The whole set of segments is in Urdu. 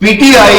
PTI,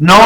9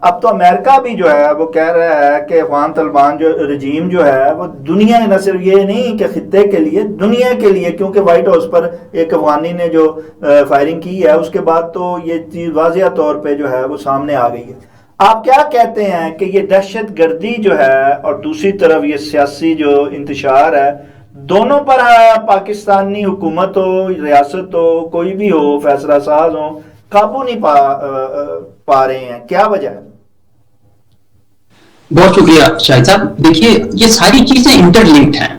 اب تو امریکہ بھی جو ہے وہ کہہ رہا ہے کہ افغان طالبان جو رجیم جو ہے وہ دنیا نہ صرف یہ نہیں کہ خطے کے لیے، دنیا کے لیے، کیونکہ وائٹ ہاؤس پر ایک افغانی نے جو فائرنگ کی ہے اس کے بعد تو یہ چیز واضح طور پہ جو ہے وہ سامنے آ گئی ہے۔ آپ کیا کہتے ہیں کہ یہ دہشت گردی جو ہے اور دوسری طرف یہ سیاسی جو انتشار ہے، دونوں پر پاکستانی حکومت ہو، ریاست ہو، کوئی بھی ہو، فیصلہ ساز ہو، قابو نہیں پا رہے ہیں؟ کیا وجہ ہے؟ بہت شکریہ شاہد صاحب۔ دیکھیے یہ ساری چیزیں انٹر لنکڈ ہیں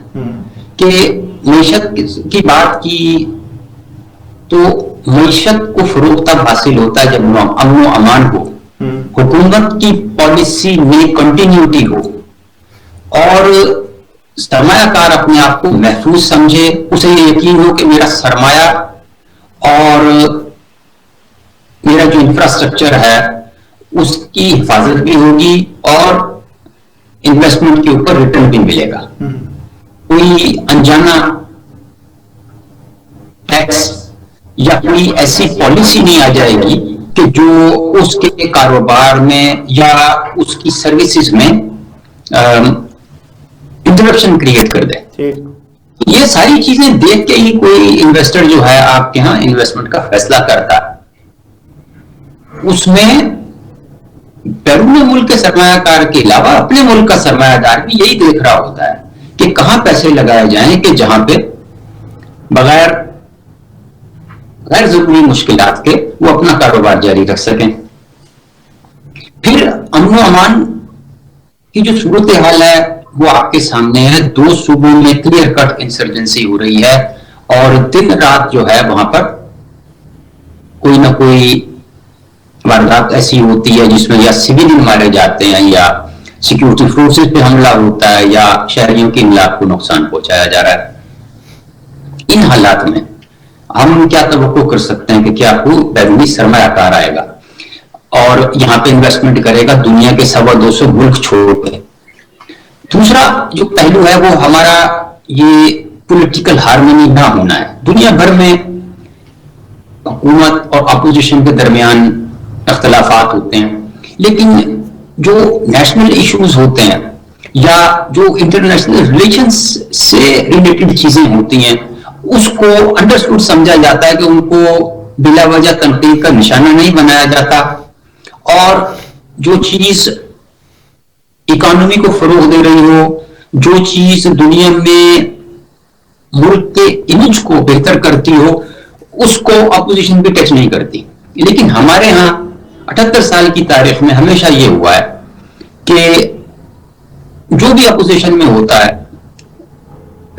کہ معیشت کی بات کی تو معیشت کو فروغ تب حاصل ہوتا ہے جب امن و امان ہو، حکومت کی پالیسی میں کنٹینیوٹی ہو، اور سرمایہ کار اپنے آپ کو محفوظ سمجھے، اسے یہ یقین ہو کہ میرا سرمایہ اور میرا جو انفراسٹرکچر ہے اس کی حفاظت بھی ہوگی اور انویسٹمنٹ کے اوپر ریٹرن بھی ملے گا۔ کوئی انجانا ٹیکس یا کوئی ایسی پالیسی نہیں آ جائے گی کہ جو اس کے کاروبار میں یا اس کی سروسز میں انٹرپشن کریٹ کر دے۔ یہ ساری چیزیں دیکھ کے ہی کوئی انویسٹر جو ہے آپ کے ہاں انویسٹمنٹ کا فیصلہ کرتا ہے۔ اس میں بیرون ملک کے سرمایہ کار کے علاوہ اپنے ملک کا سرمایہ دار بھی یہی دیکھ رہا ہوتا ہے کہ کہاں پیسے لگائے جائیں کہ جہاں پہ بغیر غیر ضروری مشکلات کے وہ اپنا کاروبار جاری رکھ سکیں۔ پھر امن و امان کی جو صورتحال ہے وہ آپ کے سامنے ہے۔ 2 صوبوں میں کلیئر کٹ انسرجنسی ہو رہی ہے اور دن رات جو ہے وہاں پر کوئی نہ کوئی واردات ایسی ہوتی ہے جس میں یا سویلین مارے جاتے ہیں یا سیکیورٹی فورسز پہ حملہ ہوتا ہے یا شہریوں کی املاک کو نقصان پہنچایا جا رہا ہے۔ ان حالات میں ہم کیا توقع کر سکتے ہیں کہ کیا کوئی بیرونی سرمایہ کار آئے گا اور یہاں پہ انویسٹمنٹ کرے گا دنیا کے 125 ملک چھوڑ کے؟ دوسرا جو پہلو ہے وہ ہمارا یہ پولیٹیکل ہارمونی نہ ہونا ہے۔ دنیا بھر میں حکومت اور اپوزیشن کے درمیان اختلافات ہوتے ہیں، لیکن جو نیشنل ایشوز ہوتے ہیں یا جو انٹرنیشنل ریلیشنز سے ریلیٹڈ چیزیں ہوتی ہیں اس کو انڈرسٹوڈ سمجھا جاتا ہے کہ ان کو بلا وجہ تنقید کا نشانہ نہیں بنایا جاتا، اور جو چیز اکانومی کو فروغ دے رہی ہو، جو چیز دنیا میں ملک کے امیج کو بہتر کرتی ہو، اس کو اپوزیشن بھی ٹچ نہیں کرتی۔ لیکن ہمارے ہاں 78 سال کی تاریخ میں ہمیشہ یہ ہوا ہے کہ جو بھی اپوزیشن میں ہوتا ہے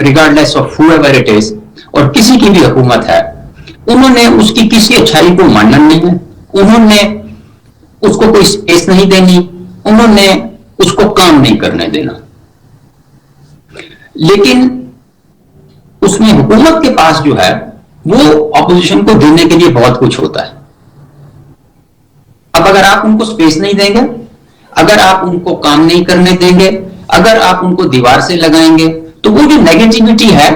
regardless of whoever it is، اور کسی کی بھی حکومت ہے، انہوں نے اس کی کسی اچھائی کو ماننا نہیں ہے، انہوں نے اس کو کوئی سپیس نہیں دینی، انہوں نے اس کو کام نہیں کرنے دینا۔ لیکن اس میں حکومت کے پاس جو ہے وہ اپوزیشن کو دینے کے لیے بہت کچھ ہوتا ہے۔ اب اگر آپ ان کو سپیس نہیں دیں گے، اگر آپ ان کو کام نہیں کرنے دیں گے، اگر آپ ان کو دیوار سے لگائیں گے تو وہ جو نیگیٹیوٹی ہے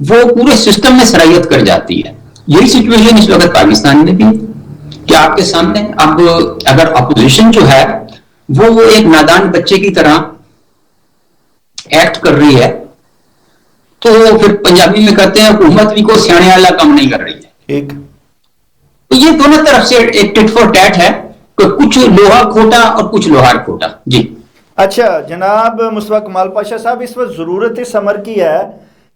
وہ پورے سسٹم میں سرایت کر جاتی ہے۔ یہی سچویشن اس وقت پاکستان میں بھی کہ آپ کے سامنے اب اگر اپوزیشن جو ہے وہ ایک نادان بچے کی طرح ایکٹ کر رہی ہے تو پھر پنجابی میں کہتے ہیں حکومت بھی کو سیانے والا کام نہیں کر رہی ہے۔ تو یہ دونوں طرف سے ایک ٹٹ فور ٹیٹ ہے کہ کچھ لوہا کھوٹا اور کچھ لوہار کھوٹا۔ جی اچھا جناب مصطفیٰ کمال پاشا صاحب، اس وقت ضرورت اس امر کی ہے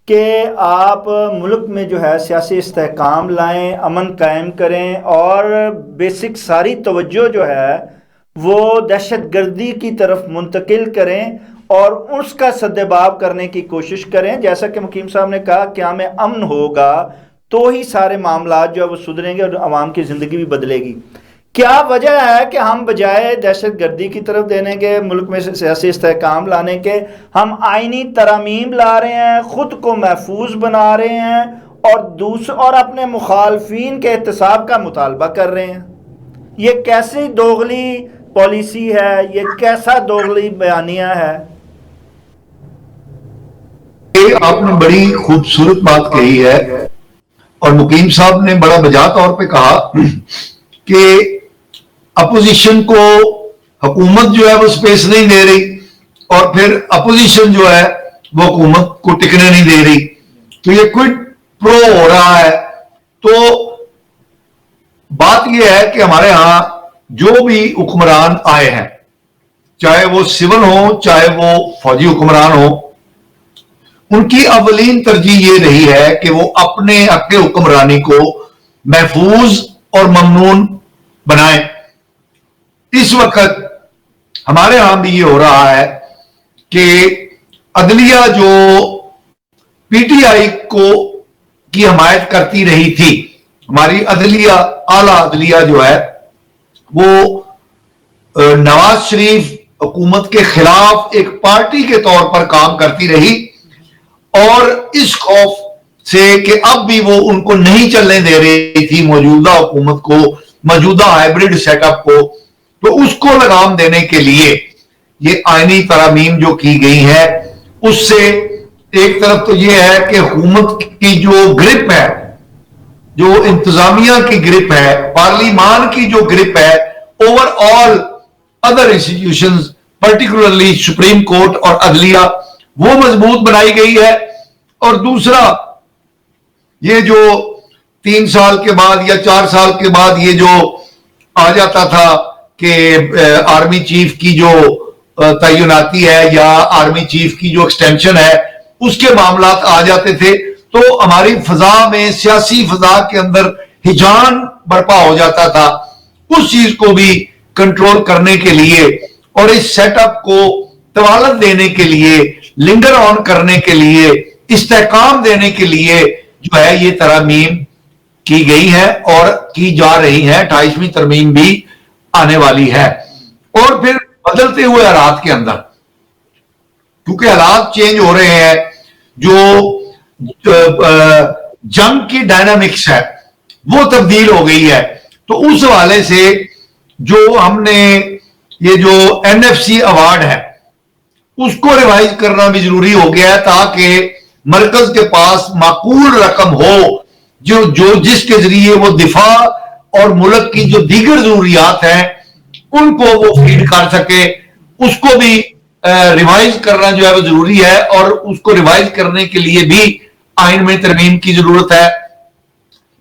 کہ آپ ملک میں جو ہے سیاسی استحکام لائیں، امن قائم کریں، اور بیسک ساری توجہ جو ہے وہ دہشت گردی کی طرف منتقل کریں اور اس کا سدباب کرنے کی کوشش کریں۔ جیسا کہ مقیم صاحب نے کہا قیام امن ہوگا تو ہی سارے معاملات جو ہے وہ سدھریں گے اور عوام کی زندگی بھی بدلے گی۔ کیا وجہ ہے کہ ہم بجائے دہشت گردی کی طرف دینے کے، ملک میں سیاسی استحکام لانے کے، ہم آئینی ترامیم لا رہے ہیں، خود کو محفوظ بنا رہے ہیں اور اپنے مخالفین کے احتساب کا مطالبہ کر رہے ہیں؟ یہ کیسی دوغلی پالیسی ہے، یہ کیسا دوغلی بیانیہ ہے؟ آپ نے بڑی خوبصورت بات کہی ہے اور مقیم صاحب نے بڑا بجا طور پہ کہا کہ اپوزیشن کو حکومت جو ہے وہ سپیس نہیں دے رہی اور پھر اپوزیشن جو ہے وہ حکومت کو ٹکنے نہیں دے رہی. تو یہ کوئڈ پرو ہو رہا ہے. تو بات یہ ہے کہ ہمارے ہاں جو بھی حکمران آئے ہیں, چاہے وہ سول ہوں چاہے وہ فوجی حکمران ہوں, ان کی اولین ترجیح یہ رہی ہے کہ وہ اپنے حق حکمرانی کو محفوظ اور ممنون بنائیں. اس وقت ہمارے ہاں بھی یہ ہو رہا ہے کہ عدلیہ جو پی ٹی آئی کو کی حمایت کرتی رہی تھی, ہماری عدلیہ اعلیٰ عدلیہ جو ہے وہ نواز شریف حکومت کے خلاف ایک پارٹی کے طور پر کام کرتی رہی, اور اس خوف سے کہ اب بھی وہ ان کو نہیں چلنے دے رہی تھی موجودہ حکومت کو, موجودہ ہائبرڈ سیٹ اپ کو, تو اس کو لگام دینے کے لیے یہ آئینی ترامیم جو کی گئی ہے, اس سے ایک طرف تو یہ ہے کہ حکومت کی جو گرپ ہے, جو انتظامیہ کی گرپ ہے, پارلیمان کی جو گرپ ہے over all other institutions particularly supreme court اور عدلیہ, وہ مضبوط بنائی گئی ہے. اور دوسرا یہ جو 3 سال کے بعد یا 4 سال کے بعد یہ جو آ جاتا تھا کہ آرمی چیف کی جو تعیناتی ہے یا آرمی چیف کی جو ایکسٹینشن ہے اس کے معاملات آ جاتے تھے, تو ہماری فضا میں, سیاسی فضا کے اندر ہجان برپا ہو جاتا تھا. اس چیز کو بھی کنٹرول کرنے کے لیے اور اس سیٹ اپ کو طوالت دینے کے لیے, لنگر آن کرنے کے لیے, استحکام دینے کے لیے جو ہے یہ ترامیم کی گئی ہے اور کی جا رہی ہے. 28ویں ترمیم بھی آنے والی ہے. اور پھر بدلتے ہوئے حالات کے اندر, کیونکہ حالات چینج ہو رہے ہیں, جو جنگ کی ڈائنامکس ہے وہ تبدیل ہو گئی ہے, تو اس حوالے سے جو ہم نے یہ جو NFC ایوارڈ ہے اس کو ریوائز کرنا بھی ضروری ہو گیا ہے, تاکہ مرکز کے پاس معقول رقم ہو جو جس کے ذریعے وہ دفاع اور ملک کی جو دیگر ضروریات ہیں ان کو وہ فیڈ کر سکے. اس کو بھی ریوائز کرنا جو ہے وہ ضروری ہے, اور اس کو ریوائز کرنے کے لیے بھی آئین میں ترمیم کی ضرورت ہے.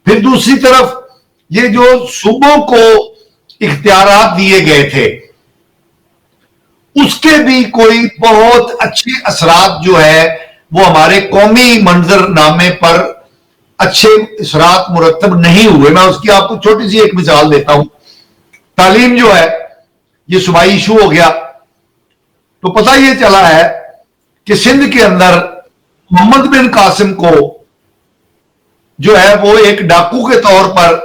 پھر دوسری طرف یہ جو صوبوں کو اختیارات دیے گئے تھے اس کے بھی کوئی بہت اچھے اثرات جو ہے وہ ہمارے قومی منظر نامے پر اچھے اثرات مرتب نہیں ہوئے. میں اس کی آپ کو چھوٹی سی ایک مثال دیتا ہوں. تعلیم جو ہے یہ صوبائی ایشو ہو گیا, تو پتہ یہ چلا ہے کہ سندھ کے اندر محمد بن قاسم کو جو ہے وہ ایک ڈاکو کے طور پر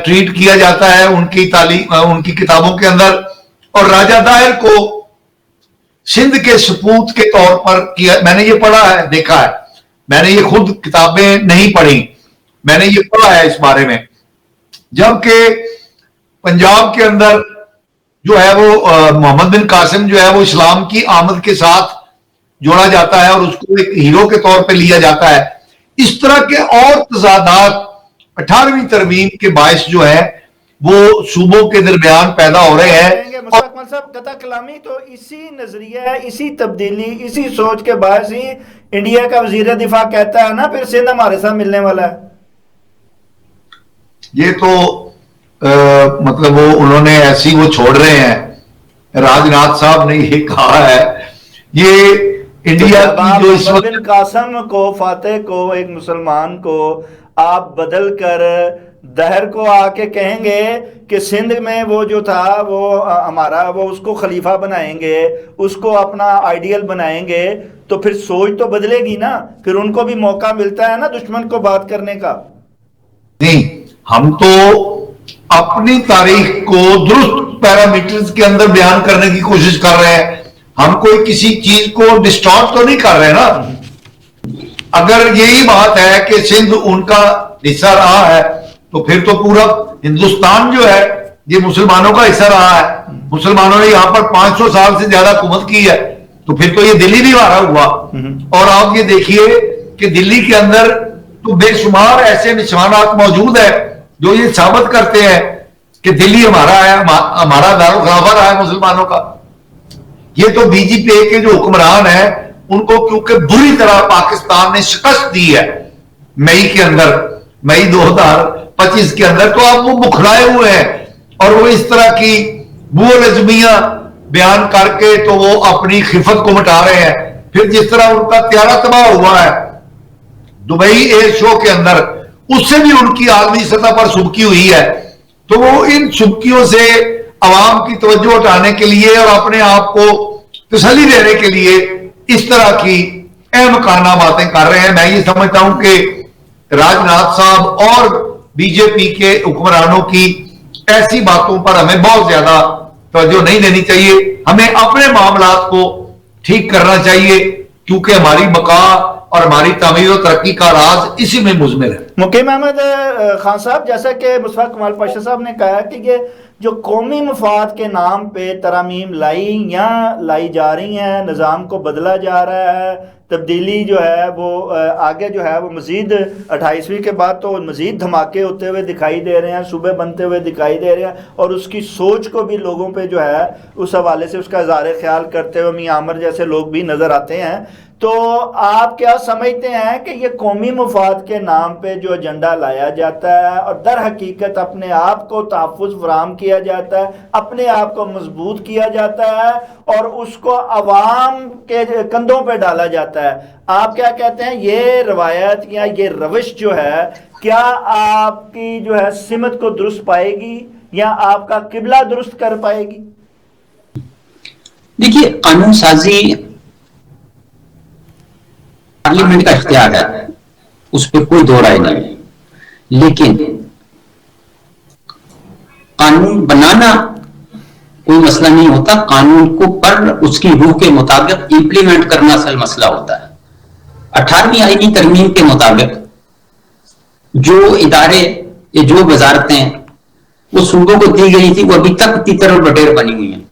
ٹریٹ کیا جاتا ہے ان کی تعلیم, ان کی کتابوں کے اندر, اور راجہ داہر کو سندھ کے سپوت کے طور پر کیا. میں نے یہ پڑھا ہے, دیکھا ہے, میں نے یہ خود کتابیں نہیں پڑھی, میں نے یہ پڑھا ہے اس بارے میں. جبکہ پنجاب کے اندر جو ہے وہ محمد بن قاسم جو ہے وہ اسلام کی آمد کے ساتھ جوڑا جاتا ہے اور اس کو ایک ہیرو کے طور پہ لیا جاتا ہے. اس طرح کے اور تضادات 18ویں ترمیم کے باعث جو ہے وہ صوبوں کے درمیان پیدا ہو رہے ہیں. مستقبل صاحب قطع کلامی تو اسی نظریہ, اسی تبدیلی, اسی سوچ کے باعث ہی انڈیا کا وزیر دفاع کہتا ہے نا پھر سندھ ہمارے ساتھ ملنے والا ہے. یہ تو مطلب وہ انہوں نے ایسی وہ چھوڑ رہے ہیں, راج ناتھ صاحب نے یہ کہا ہے. یہ انڈیا کی جو اس وقت بن قاسم کو, فاتح کو, ایک مسلمان کو آپ بدل کر دہر کو آ کے کہیں گے کہ سندھ میں وہ جو تھا وہ ہمارا, وہ اس کو خلیفہ بنائیں گے, اس کو اپنا آئیڈیل بنائیں گے, تو پھر سوچ تو بدلے گی نا, پھر ان کو بھی موقع ملتا ہے نا دشمن کو بات کرنے کا. نہیں, ہم تو اپنی تاریخ کو درست پیرامیٹرز کے اندر بیان کرنے کی کوشش کر رہے ہیں. ہم کوئی کسی چیز کو ڈسٹارٹ تو نہیں کر رہے نا. اگر یہی بات ہے کہ سندھ ان کا حصہ رہا ہے تو پھر تو پورا ہندوستان جو ہے یہ مسلمانوں کا حصہ رہا ہے. مسلمانوں نے یہاں پر 500 سال سے زیادہ حکومت کی ہے, تو پھر تو یہ دلی بھی ہمارا ہوا. اور آپ یہ دیکھیے کہ دلی کے اندر تو بے شمار ایسے نشانات موجود ہیں جو یہ ثابت کرتے ہیں کہ دلی ہمارا ہے, ہمارا دارالخلافہ رہا ہے مسلمانوں کا. یہ تو بی جے پی کے جو حکمران ہیں ان کو کیونکہ بری طرح پاکستان نے شکست دی ہے مئی کے اندر, مئی 2025 کے اندر, تو اب وہ بکھرائے ہوئے ہیں اور وہ اس طرح کی بو لازمیاں بیان کر کے تو وہ اپنی خفت کو مٹا رہے ہیں. پھر جس طرح ان کا طیارہ تباہ ہوا ہے دبئی ایئر شو کے اندر, اس سے بھی ان کی عالمی سطح پر سبکی ہوئی ہے. تو وہ ان سبکیوں سے عوام کی توجہ ہٹانے کے لیے اور اپنے آپ کو تسلی دینے کے لیے اس طرح کی اہم کارنامہ باتیں کر رہے ہیں. میں یہ سمجھتا ہوں کہ راج ناتھ صاحب اور بی جے پی کے حکمرانوں کی ایسی باتوں پر ہمیں بہت زیادہ توجہ نہیں دینی چاہیے. ہمیں اپنے معاملات کو ٹھیک کرنا چاہیے کیونکہ ہماری بقا اور ہماری تعمیر و ترقی کا راز اسی میں مضمر ہے. مقیم احمد خان صاحب, جیسا کہ مصطفیٰ کمال پاشا صاحب نے کہا کہ یہ جو قومی مفاد کے نام پہ ترامیم لائی جا رہی ہیں, نظام کو بدلا جا رہا ہے, تبدیلی جو ہے وہ آگے جو ہے وہ مزید 28ویں کے بعد تو مزید دھماکے ہوتے ہوئے دکھائی دے رہے ہیں, صوبے بنتے ہوئے دکھائی دے رہے ہیں, اور اس کی سوچ کو بھی لوگوں پہ جو ہے اس حوالے سے اس کا اظہار خیال کرتے ہوئے میاں عامر جیسے لوگ بھی نظر آتے ہیں. تو آپ کیا سمجھتے ہیں کہ یہ قومی مفاد کے نام پہ جو ایجنڈا لایا جاتا ہے اور در حقیقت اپنے آپ کو تحفظ فراہم کیا جاتا ہے, اپنے آپ کو مضبوط کیا جاتا ہے اور اس کو عوام کے کندھوں پہ ڈالا جاتا ہے, آپ کیا کہتے ہیں یہ روایت یا یہ روش جو ہے کیا آپ کی جو ہے سمت کو درست پائے گی یا آپ کا قبلہ درست کر پائے گی؟ دیکھیے, قانون سازی پارلیمنٹ کا اختیار ہے, اس پہ کوئی دو رائے نہیں, لیکن قانون بنانا کوئی مسئلہ نہیں ہوتا, قانون کو پر اس کی روح کے مطابق امپلیمنٹ کرنا اصل مسئلہ ہوتا ہے. 18ویں آئینی ترمیم کے مطابق جو ادارے یا جو وزارتیں وہ صوبوں کو دی گئی تھی وہ ابھی تک تیتر اور بٹیر بنی ہوئی ہیں.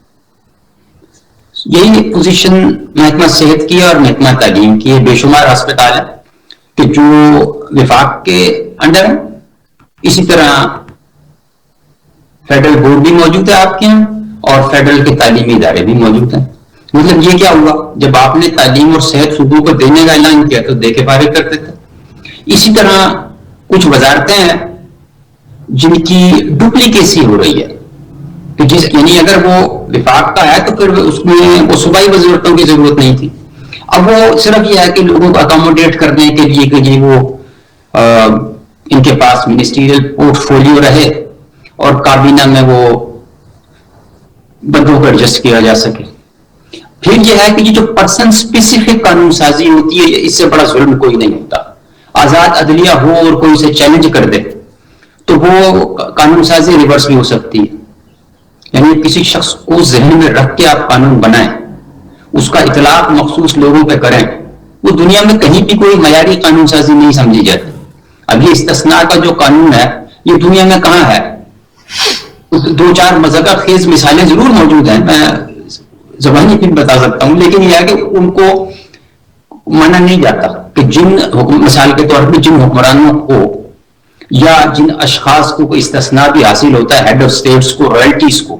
یہی پوزیشن محکمہ صحت کی اور محکمہ تعلیم کی ہے. بے شمار ہسپتال ہیں کہ جو وفاق کے انڈر ہیں, اسی طرح فیڈرل بورڈ بھی موجود ہے آپ کے یہاں اور فیڈرل کے تعلیمی ادارے بھی موجود ہیں. مطلب یہ کیا ہوا, جب آپ نے تعلیم اور صحت صوبوں کو دینے کا اعلان کیا تو دے کے فارغ کرتے تھے. اسی طرح کچھ وزارتیں ہیں جن کی ڈپلیکیسی ہو رہی ہے, یعنی اگر وہ وفاق کا ہے تو پھر اس میں وہ صوبائی وزارتوں کی ضرورت نہیں تھی. اب وہ صرف یہ ہے کہ لوگوں کو اکاموڈیٹ کرنے کے لیے کہ یہ وہ ان کے پاس منسٹریل پورٹ فولیو رہے اور کابینہ میں وہ بندوں کو ایڈجسٹ کیا جا سکے. پھر یہ ہے کہ یہ جو پرسن اسپیسیفک قانون سازی ہوتی ہے اس سے بڑا ظلم کوئی نہیں ہوتا. آزاد عدلیہ ہو اور کوئی اسے چیلنج کر دے تو وہ قانون سازی ریورس بھی ہو سکتی ہے. یعنی کسی شخص کو ذہن میں رکھ کے آپ قانون بنائیں, اس کا اطلاق مخصوص لوگوں پہ کریں, وہ دنیا میں کہیں بھی کوئی معیاری قانون سازی نہیں سمجھی جاتی. اب یہ استثناء کا جو قانون ہے یہ دنیا میں کہاں ہے؟ 2-4 مذہبہ خیز مثالیں ضرور موجود ہیں, میں زبانی بھی بتا سکتا ہوں, لیکن یہ ہے کہ ان کو مانا نہیں جاتا کہ جن مثال کے طور پہ جن حکمرانوں کو یا جن اشخاص کو کوئی استثناء بھی حاصل ہوتا ہے, ہیڈ آف اسٹیٹس کو, رائلٹیز کو,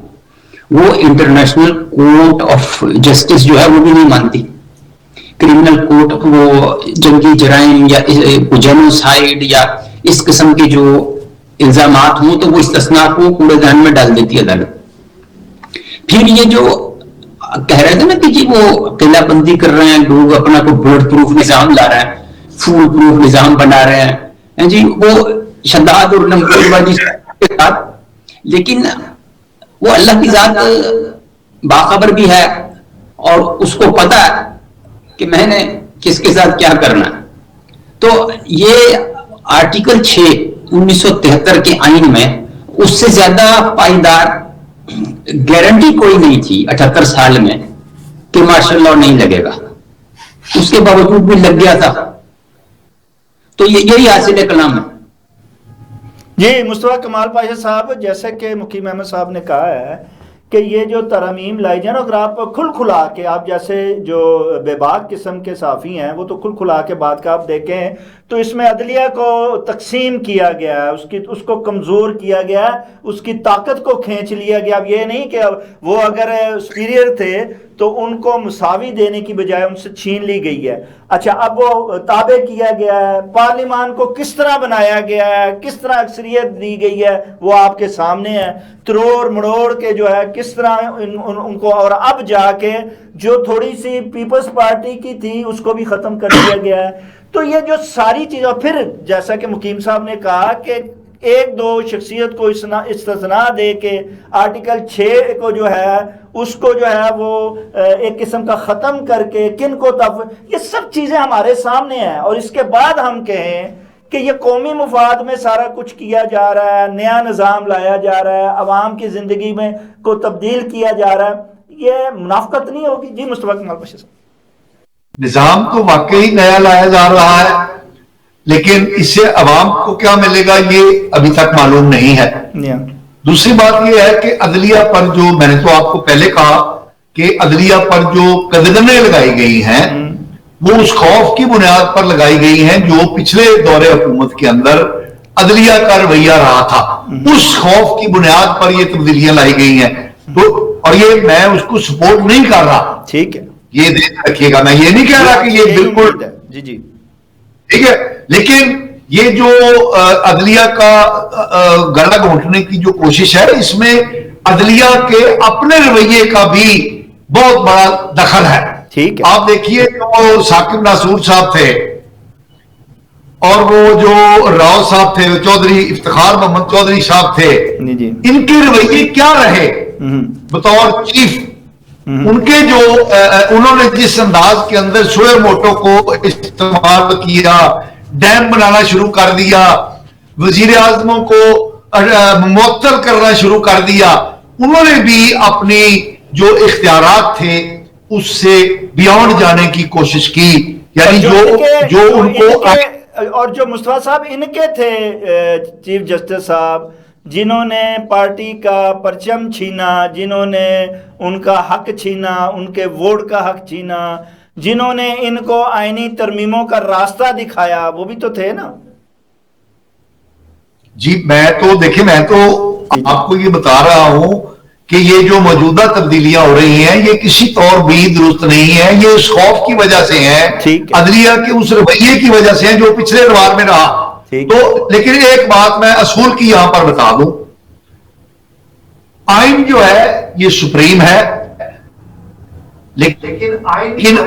وہ انٹرنیشنل کورٹ آف جسٹس جو ہے وہ بھی نہیں مانتی. کرمنل کورٹ وہ جنگی جرائم یا جینوسائیڈ یا اس قسم کے جو الزامات ہوں تو وہ استثناء کو کوڑے دان میں ڈال دیتی ہے عدالت. پھر یہ جو کہہ رہے تھے نا کہ جی وہ قلعہ بندی کر رہے ہیں لوگ, اپنا کوئی بلٹ پروف نظام لا رہے ہیں, فول پروف نظام بنا رہے ہیں جی, وہ شداد اور لمبی بازی کے ساتھ, لیکن وہ اللہ کی ذات باخبر بھی ہے اور اس کو پتا ہے کہ میں نے کس کے ساتھ کیا کرنا ہے. تو یہ آرٹیکل 6 1973 کے آئین میں اس سے زیادہ پائیدار گارنٹی کوئی نہیں تھی 78 سال میں کہ مارشل لاء نہیں لگے گا, اس کے باوجود بھی لگ گیا تھا. تو یہی حاصل کلام ہے. جی مصطفیٰ کمال پاشا صاحب, جیسا کہ مقیم احمد صاحب نے کہا ہے کہ یہ جو ترامیم لائی جائیں، اگر آپ کھل کھلا کے، آپ جیسے جو بے باک قسم کے صحافی ہیں وہ تو کھل کھلا کے بات کا آپ دیکھیں تو اس میں عدلیہ کو تقسیم کیا گیا ہے، اس کو کمزور کیا گیا ہے، اس کی طاقت کو کھینچ لیا گیا. اب یہ نہیں کہ وہ اگر سپیریئر تھے تو ان کو مساوی دینے کی بجائے ان سے چھین لی گئی ہے. اچھا، اب وہ تابع کیا گیا ہے، پارلیمان کو کس طرح بنایا گیا ہے، کس طرح اکثریت دی گئی ہے وہ آپ کے سامنے ہے، تروڑ مڑوڑ کے جو ہے کس طرح ان کو، اور اب جا کے جو تھوڑی سی پیپلز پارٹی کی تھی اس کو بھی ختم کر دیا گیا ہے. تو یہ جو ساری چیزیں، پھر جیسا کہ مقیم صاحب نے کہا کہ ایک دو شخصیت کو استثناء دے کے آرٹیکل 6 کو جو ہے اس کو جو ہے وہ ایک قسم کا ختم کر کے کن کو یہ سب چیزیں ہمارے سامنے ہیں. اور اس کے بعد ہم کہیں کہ یہ قومی مفاد میں سارا کچھ کیا جا رہا ہے، نیا نظام لایا جا رہا ہے، عوام کی زندگی میں کو تبدیل کیا جا رہا ہے، یہ منافقت نہیں ہوگی؟ جی مصطفیٰ کمال بشیر صاحب. نظام تو واقعی نیا لایا جا رہا ہے، لیکن اس سے عوام کو کیا ملے گا یہ ابھی تک معلوم نہیں ہے. دوسری بات یہ ہے کہ عدلیہ پر جو میں نے تو آپ کو پہلے کہا کہ عدلیہ پر جو قدغنیں لگائی گئی ہیں وہ اس خوف کی بنیاد پر لگائی گئی ہیں جو پچھلے دور حکومت کے اندر عدلیہ کا رویہ رہا تھا. اس خوف کی بنیاد پر یہ تبدیلیاں لائی گئی ہیں. تو اور یہ میں اس کو سپورٹ نہیں کر رہا، ٹھیک ہے، یہ دیکھ رکھیے گا، میں یہ نہیں کہہ رہا کہ یہ بالکل جی جی ٹھیک ہے، لیکن یہ جو عدلیہ کا گلا گھونٹنے کی جو کوشش ہے اس میں عدلیہ کے اپنے رویے کا بھی بہت بڑا دخل ہے. ٹھیک ہے، آپ دیکھیے جو ثاقب ناصور صاحب تھے اور وہ جو راؤ صاحب تھے، چودھری افتخار محمد چودھری صاحب تھے، ان کے رویے کیا رہے بطور چیف؟ ان کے جو انہوں نے جس انداز کے اندر سوئے موٹو کو استعمال کیا، ڈیم بنانا شروع کر دیا، وزیر اعظموں کو معطل کرنا شروع کر دیا، انہوں نے بھی اپنی جو اختیارات تھے اس سے بیونڈ جانے کی کوشش کی. یعنی جو ان کو، اور جو مصطفیٰ صاحب ان کے تھے چیف جسٹس صاحب، جنہوں نے پارٹی کا پرچم چھینا، جنہوں نے ان کا حق چھینا، ان کے ووٹ کا حق چھینا، جنہوں نے ان کو آئینی ترمیموں کا راستہ دکھایا، وہ بھی تو تھے نا. جی میں تو دیکھیں، میں تو آپ کو یہ بتا رہا ہوں کہ یہ جو موجودہ تبدیلیاں ہو رہی ہیں یہ کسی طور بھی درست نہیں ہے، یہ اس خوف کی وجہ سے ہیں، عدلیہ کے اس رویے کی وجہ سے ہیں جو پچھلے ادوار میں رہا. تو لیکن ایک بات میں اصول کی یہاں پر بتا دوں، آئین جو ہے یہ سپریم ہے، لیکن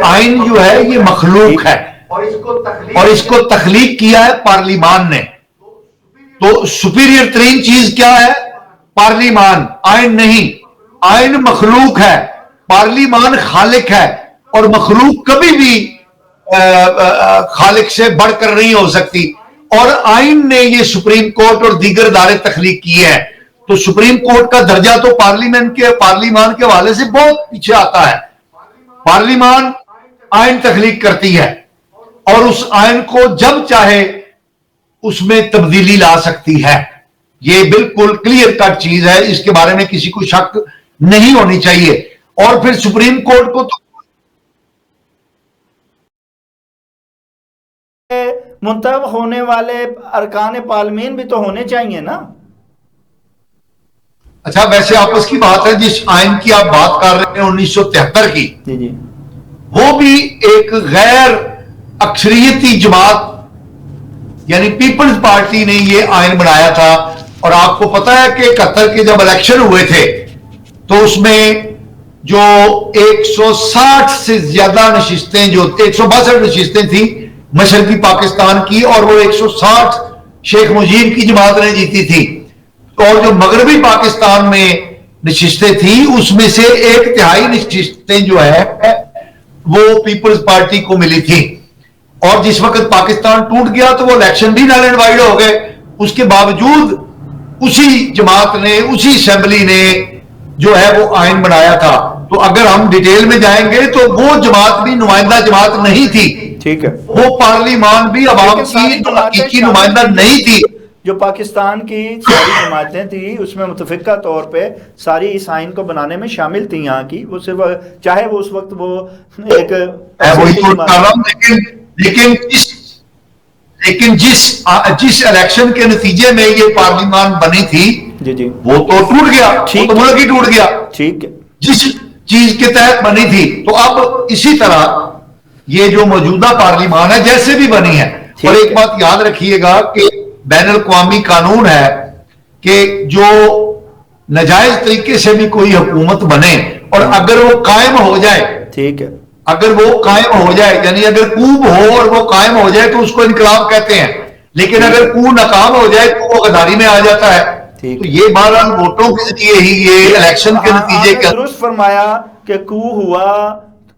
آئین جو ہے یہ مخلوق ہے اور اس کو تخلیق کیا ہے پارلیمان نے. تو سپیریئر ترین چیز کیا ہے؟ پارلیمان، آئین نہیں. آئین مخلوق ہے، پارلیمان خالق ہے، اور مخلوق کبھی بھی خالق سے بڑھ کر نہیں ہو سکتی. اور آئین نے یہ سپریم کورٹ اور دیگر ادارے تخلیق کیے ہیں. تو سپریم کورٹ کا درجہ تو پارلیمان کے حوالے سے بہت پیچھے آتا ہے. پارلیمان آئین تخلیق کرتی ہے اور اس آئین کو جب چاہے اس میں تبدیلی لا سکتی ہے. یہ بالکل کلیئر کٹ چیز ہے، اس کے بارے میں کسی کو شک نہیں ہونی چاہیے. اور پھر سپریم کورٹ کو تو منتخب ہونے والے ارکان پارلیمنٹ بھی تو ہونے چاہیے نا. اچھا ویسے آپس کی بات ہے، جس آئین کی آپ بات کر رہے ہیں 1973 کی، وہ بھی ایک غیر اکثریتی جماعت یعنی پیپلز پارٹی نے یہ آئین بنایا تھا. اور آپ کو پتا ہے کہ 71 کے جب الیکشن ہوئے تھے تو اس میں جو 160 سے زیادہ نشستیں، جو 162 نشستیں تھیں مشرقی پاکستان کی، اور وہ 160 شیخ مجیب کی جماعت نے جیتی تھی. اور جو مغربی پاکستان میں نشستیں تھیں اس میں سے 1/3 نشستیں جو ہے وہ پیپلز پارٹی کو ملی تھی. اور جس وقت پاکستان ٹوٹ گیا تو وہ الیکشن بھی نل اینڈ وائڈ ہو گئے. اس کے باوجود اسی جماعت نے، اسی اسمبلی نے جو ہے وہ آئین بنایا تھا. تو اگر ہم ڈیٹیل میں جائیں گے تو وہ جماعت بھی نمائندہ جماعت نہیں تھی. ٹھیک ہے، وہ پارلیمان بھی عوام کی حقیقی نمائندہ نہیں تھی. جو پاکستان کی ساری جماعتیں تھیں اس میں متفقہ طور پہ ساری اس آئین کو بنانے میں شامل تھیں یہاں کی، وہ صرف چاہے وہ اس وقت وہ ایک لیکن جس الیکشن کے نتیجے میں یہ پارلیمان بنی تھی جی وہ تو ٹوٹ گیا، وہ تو ملک ہی ٹوٹ گیا، ٹھیک ہے، جس چیز کے تحت بنی تھی۔ تو اب اسی طرح یہ جو موجودہ پارلیمان ہے جیسے بھی بنی ہے، اور ایک بات یاد رکھیے گا کہ بین الاقوامی قانون ہے کہ جو ناجائز طریقے سے بھی کوئی حکومت بنے اور اگر وہ قائم ہو جائے، ٹھیک ہے، اگر وہ قائم ہو جائے یعنی اگر کوب ہو اور وہ قائم ہو جائے تو اس کو انقلاب کہتے ہیں، لیکن اگر کو ناکام ہو جائے تو وہ غداری میں آ جاتا ہے۔ تو یہ بہرحال ووٹوں کے ذریعے ہی یہ الیکشن کے نتیجے کے درست فرمایا کہ کو ہوا،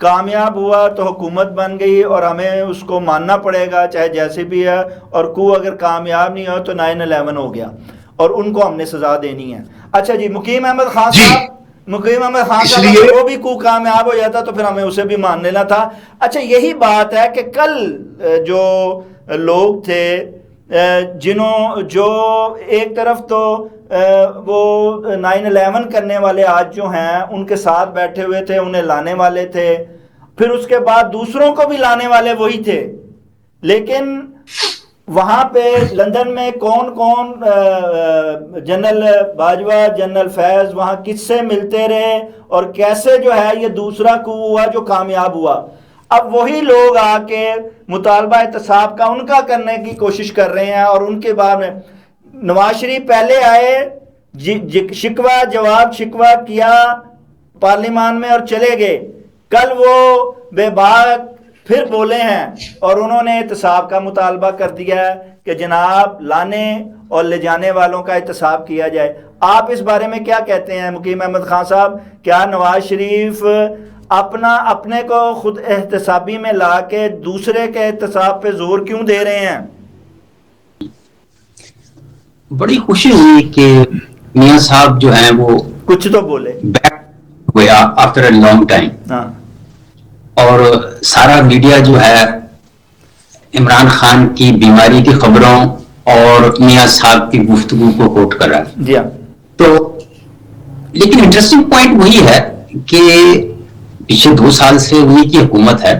کامیاب ہوا تو حکومت بن گئی اور ہمیں اس کو ماننا پڑے گا چاہے جیسے بھی ہے، اور کو اگر کامیاب نہیں ہو تو 9/11 ہو گیا اور ان کو ہم نے سزا دینی ہے۔ اچھا جی، مقیم احمد خان صاحب، مقیم احمد خان صاحب وہ بھی کو کامیاب ہو جاتا تو پھر ہمیں اسے بھی مان لینا تھا۔ اچھا یہی بات ہے کہ کل جو لوگ تھے جو ایک طرف تو وہ 9/11 کرنے والے آج جو ہیں ان کے ساتھ بیٹھے ہوئے تھے، انہیں لانے والے تھے، پھر اس کے بعد دوسروں کو بھی لانے والے وہی تھے، لیکن وہاں پہ لندن میں کون کون، جنرل باجوہ، جنرل فیض وہاں کس سے ملتے رہے اور کیسے جو ہے یہ دوسرا کو ہوا جو کامیاب ہوا۔ اب وہی لوگ آ کے مطالبہ احتساب کا ان کا کرنے کی کوشش کر رہے ہیں، اور ان کے بعد میں نواز شریف پہلے آئے، شکوہ جواب شکوہ کیا پارلیمان میں اور چلے گئے، کل وہ بے باک پھر بولے ہیں اور انہوں نے احتساب کا مطالبہ کر دیا ہے کہ جناب لانے اور لے جانے والوں کا احتساب کیا جائے۔ آپ اس بارے میں کیا کہتے ہیں مقیم احمد خان صاحب؟ کیا نواز شریف اپنے کو خود احتسابی میں لا کے دوسرے کے احتساب پہ زور کیوں دے رہے ہیں؟ بڑی خوشی ہوئی کہ میاں صاحب جو ہیں وہ کچھ تو بولے بیک ہوئے آفٹر اے لانگ ٹائم، اور سارا میڈیا جو ہے عمران خان کی بیماری کی خبروں اور میاں صاحب کی گفتگو کو کوٹ کر رہا ہے۔ جی ہاں، تو لیکن انٹرسٹنگ پوائنٹ وہی ہے کہ پچھلے 2 سال سے انہی کی حکومت ہے،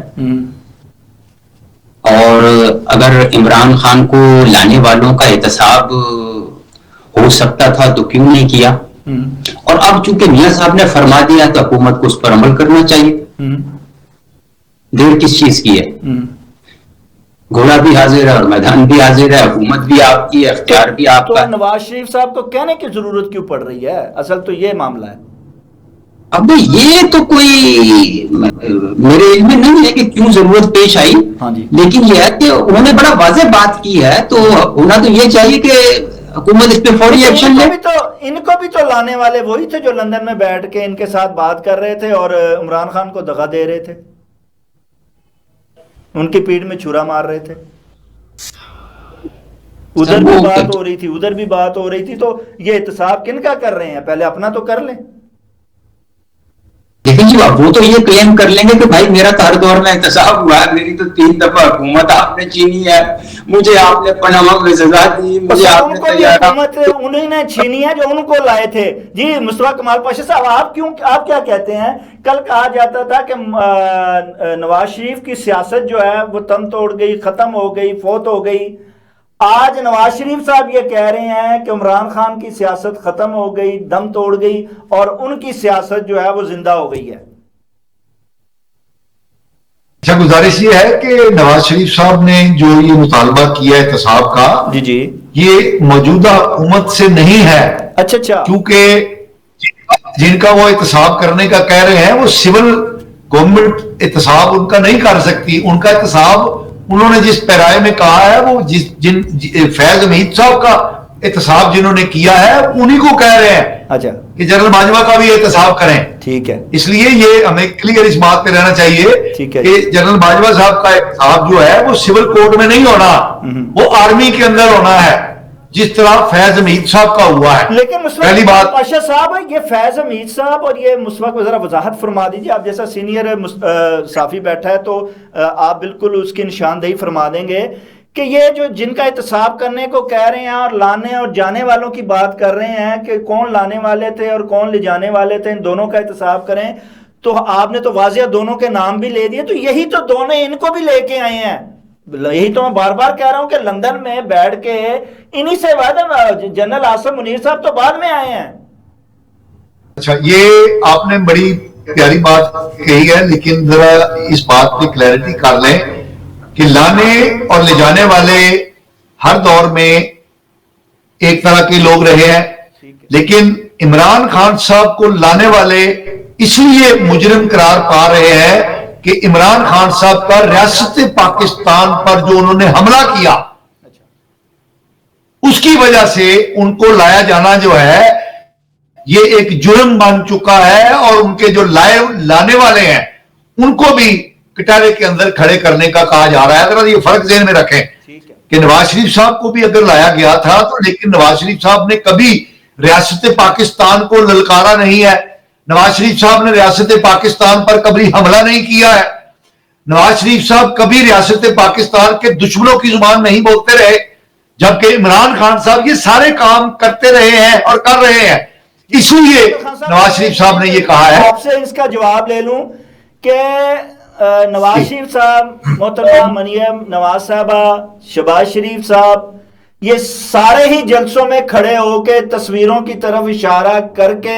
اور اگر عمران خان کو لانے والوں کا احتساب ہو سکتا تھا تو کیوں نہیں کیا، اور اب چونکہ میاں صاحب نے فرما دیا تو حکومت کو اس پر عمل کرنا چاہیے۔ دیر کس چیز کی ہے؟ گھوڑا بھی حاضر ہے اور میدان بھی حاضر ہے، حکومت بھی آپ کی ہے، اختیار بھی آپ کا۔ تو نواز شریف صاحب کو کہنے کی ضرورت کیوں پڑ رہی ہے؟ اصل تو یہ معاملہ ہے۔ اب یہ تو کوئی میرے علم میں نہیں ہے کہ کیوں ضرورت پیش آئی، لیکن یہ ہے کہ انہوں نے بڑا واضح بات کی ہے، تو ہونا تو یہ چاہیے کہ حکومت اس پہ فوری ایکشن لے۔ ان کو بھی تو لانے والے وہی تھے جو لندن میں بیٹھ کے ان کے ساتھ بات کر رہے تھے اور عمران خان کو دغا دے رہے تھے، ان کی پیٹھ میں چھرا مار رہے تھے، ادھر بھی بات ہو رہی تھی، ادھر بھی بات ہو رہی تھی۔ تو یہ احتساب کن کا کر رہے ہیں؟ پہلے اپنا تو کر لیں۔ لیکن جی وہ تو یہ کلیم کر لیں گے کہ بھائی میرا تو ہر دور میں احتساب ہوا ہے، میری تو 3 دفعہ حکومت آپ نے چھینی ہے، مجھے آپ نے پناما میں سزا دی، مجھے آپ نے حکومت انہیں نے چھینی ہے جو ان کو لائے تھے۔ جی مصطفیٰ کمال پاشا صاحب، آپ کیا کہتے ہیں؟ کل کہا جاتا تھا کہ نواز شریف کی سیاست جو ہے وہ تن توڑ گئی، ختم ہو گئی، فوت ہو گئی۔ آج نواز شریف صاحب یہ کہہ رہے ہیں کہ عمران خان کی سیاست ختم ہو گئی، دم توڑ گئی، اور ان کی سیاست جو ہے وہ زندہ ہو گئی ہے۔ اچھا، گزارش یہ ہے کہ نواز شریف صاحب نے جو یہ مطالبہ کیا احتساب کا، جی یہ موجودہ حکومت سے نہیں ہے۔ اچھا، کیونکہ جن کا وہ احتساب کرنے کا کہہ رہے ہیں وہ سول گورنمنٹ احتساب ان کا نہیں کر سکتی۔ ان کا احتساب انہوں نے جس پیرائے میں کہا ہے وہ فیض حمید صاحب کا احتساب جنہوں نے کیا ہے انہی کو کہہ رہے ہیں اچھا کہ جنرل باجوہ کا بھی احتساب کریں۔ ٹھیک ہے، اس لیے یہ ہمیں کلیئر اس بات پہ رہنا چاہیے کہ جنرل باجوہ صاحب کا احتساب جو ہے وہ سول کورٹ میں نہیں ہونا، وہ آرمی کے اندر ہونا ہے، جس طرح فیض حمید صاحب کا ہوا ہے۔ لیکن پہلی بات پاشا صاحب، یہ فیض حمید صاحب اور یہ مصطفیٰ کو ذرا وضاحت فرما دیجیے، آپ جیسا سینئر صحافی بیٹھا ہے تو آپ بالکل اس کی نشاندہی فرما دیں گے کہ یہ جو جن کا احتساب کرنے کو کہہ رہے ہیں اور لانے اور جانے والوں کی بات کر رہے ہیں کہ کون لانے والے تھے اور کون لے جانے والے تھے، ان دونوں کا احتساب کریں، تو آپ نے تو واضح دونوں کے نام بھی لے دیے، تو یہی تو دونوں ان کو بھی لے کے آئے ہیں. یہی تو میں بار بار کہہ رہا ہوں کہ لندن میں بیٹھ کے انہی سے جنرل عاصم منیر صاحب تو بعد میں آئے ہیں. اچھا، یہ آپ نے بڑی پیاری بات کہی ہے، لیکن ذرا اس بات پہ کلیئرٹی کر لیں کہ لانے اور لے جانے والے ہر دور میں ایک طرح کے لوگ رہے ہیں، لیکن عمران خان صاحب کو لانے والے اس لیے مجرم قرار پا رہے ہیں کہ عمران خان صاحب کا ریاست پاکستان پر جو انہوں نے حملہ کیا، اس کی وجہ سے ان کو لایا جانا جو ہے یہ ایک جرم بن چکا ہے، اور ان کے جو لانے والے ہیں ان کو بھی کٹارے کے اندر کھڑے کرنے کا کہا جا رہا ہے. اگر یہ فرق ذہن میں رکھیں کہ نواز شریف صاحب کو بھی اگر لایا گیا تھا تو لیکن نواز شریف صاحب نے کبھی ریاست پاکستان کو للکارا نہیں ہے، نواز شریف صاحب نے ریاست پاکستان پر کبھی حملہ نہیں کیا ہے، نواز شریف صاحب کبھی ریاست پاکستان کے دشمنوں کی زبان نہیں بولتے رہے، جبکہ عمران خان صاحب یہ سارے کام کرتے رہے ہیں اور کر رہے ہیں. اس لیے نواز شریف صاحب نے یہ کہا ہے. آپ سے اس کا جواب لے لوں کہ نواز شریف صاحب، محترمہ مریم نواز صاحبہ، شہباز شریف صاحب، یہ سارے ہی جلسوں میں کھڑے ہو کے تصویروں کی طرف اشارہ کر کے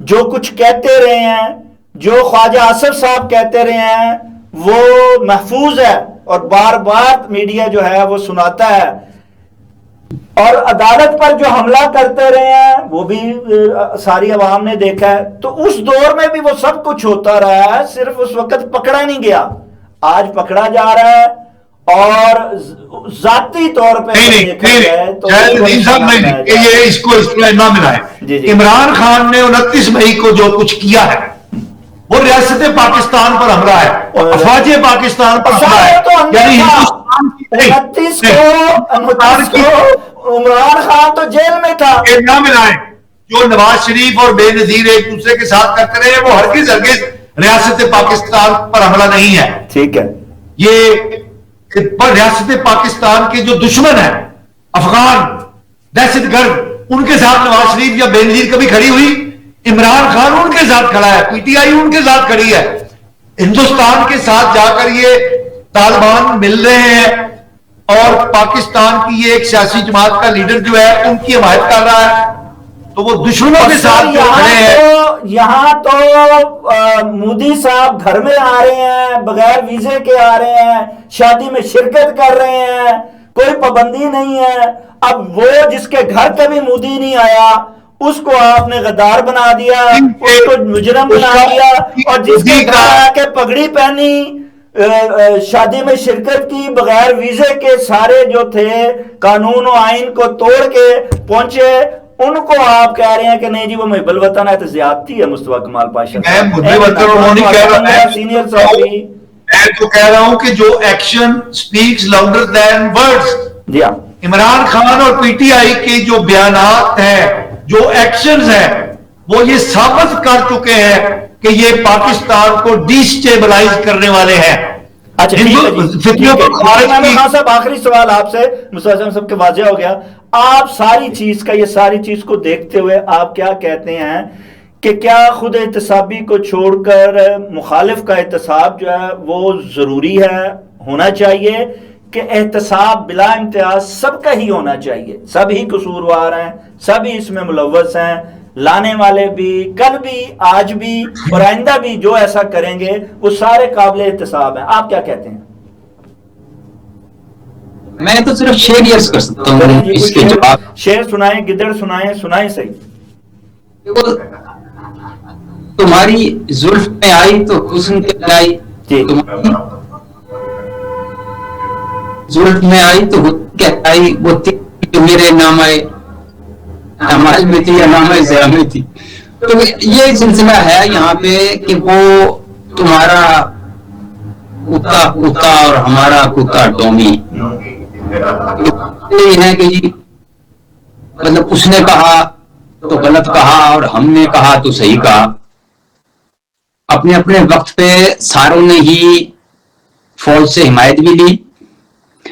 جو کچھ کہتے رہے ہیں، جو خواجہ آصف صاحب کہتے رہے ہیں، وہ محفوظ ہے اور بار بار میڈیا جو ہے وہ سناتا ہے. اور عدالت پر جو حملہ کرتے رہے ہیں وہ بھی ساری عوام نے دیکھا ہے. تو اس دور میں بھی وہ سب کچھ ہوتا رہا ہے، صرف اس وقت پکڑا نہیں گیا، آج پکڑا جا رہا ہے. اور ذاتی طور پہ یہ اس کو اس طرح نہ ملائے. عمران خان نے 29 مئی کو جو کچھ کیا ہے وہ ریاست پاکستان پر حملہ ہے، افواج پاکستان پر حملہ ہے. یعنی 29 کو عمران خان تو جیل میں تھا. نہ ملائیں. جو نواز شریف اور بے نظیر ایک دوسرے کے ساتھ کرتے رہے وہ ہرگز ریاست پاکستان پر حملہ نہیں ہے. ٹھیک ہے، یہ ریاست پاکستان کے جو دشمن ہیں افغان دہشت گرد، ان کے ساتھ نواز شریف یا بے نظیر کبھی کھڑی ہوئی؟ عمران خان ان کے ساتھ کھڑا ہے، پی ٹی آئی ان کے ساتھ کھڑی ہے. ہندوستان کے ساتھ جا کر یہ طالبان مل رہے ہیں اور پاکستان کی یہ ایک سیاسی جماعت کا لیڈر جو ہے ان کی حمایت کر رہا ہے. تو وہ دشمنوں کے ساتھ جو کھڑے ہیں. یہاں تو مودی صاحب گھر میں آ رہے ہیں، بغیر ویزے کے آ رہے ہیں، شادی میں شرکت کر رہے ہیں، کوئی پابندی نہیں ہے. اب وہ جس کے گھر کبھی مودی نہیں آیا اس کو آپ نے غدار بنا دیا، اس کو مجرم بنا دیا. اور جس کے گھر آ کے پگڑی پہنی، شادی میں شرکت کی، بغیر ویزے کے سارے جو تھے قانون و آئین کو توڑ کے پہنچے، ان کو آپ کہہ رہے ہیں کہ نہیں جی وہ محب الوطن ہے. تو زیادتی ہے مصطفیٰ کمال پاشا. سینئر صاحبی میں تو کہہ رہا ہوں کہ جو action specs louder than words. جی ہاں، عمران خان اور پی ٹی آئی کے جو بیانات ہیں، جو ایکشنز ہیں، وہ یہ ثابت کر چکے ہیں کہ یہ پاکستان کو ڈی سٹیبلائز کرنے والے ہیں. اچھا خان صاحب، آخری سوال آپ سے، مصطفیٰ صاحب کے واضح ہو گیا. آپ ساری چیز کو دیکھتے ہوئے آپ کیا کہتے ہیں کہ کیا خود احتسابی کو چھوڑ کر مخالف کا احتساب جو ہے وہ ضروری ہے، ہونا چاہیے، کہ احتساب بلا امتیاز سب کا ہی ہونا چاہیے؟ سب ہی قصوروار ہیں، سب ہی اس میں ملوث ہیں، لانے والے بھی، کل بھی، آج بھی اور آئندہ بھی جو ایسا کریں گے وہ سارے قابل احتساب ہیں. آپ کیا کہتے ہیں؟ میں تو صرف شیئر یس کر سکتا ہوں اس کے جواب. شعر سنائیں، گدڑ سنائیں صحیح. تمہاری زلف میں آئی تو حسن کے آئی، زلف میں آئی تو حسن کے آئی، وہ جو میرے نام آئے نماز میں تھی یا نام ضیاء میں تھی. تو یہ سلسلہ ہے یہاں پہ کہ وہ تمہارا کتا اور ہمارا کتا ٹومی. یہ ہے کہ جی مطلب اس نے کہا تو غلط کہا اور ہم نے کہا تو صحیح کہا. اپنے اپنے وقت پہ ساروں نے ہی فوج سے حمایت بھی لی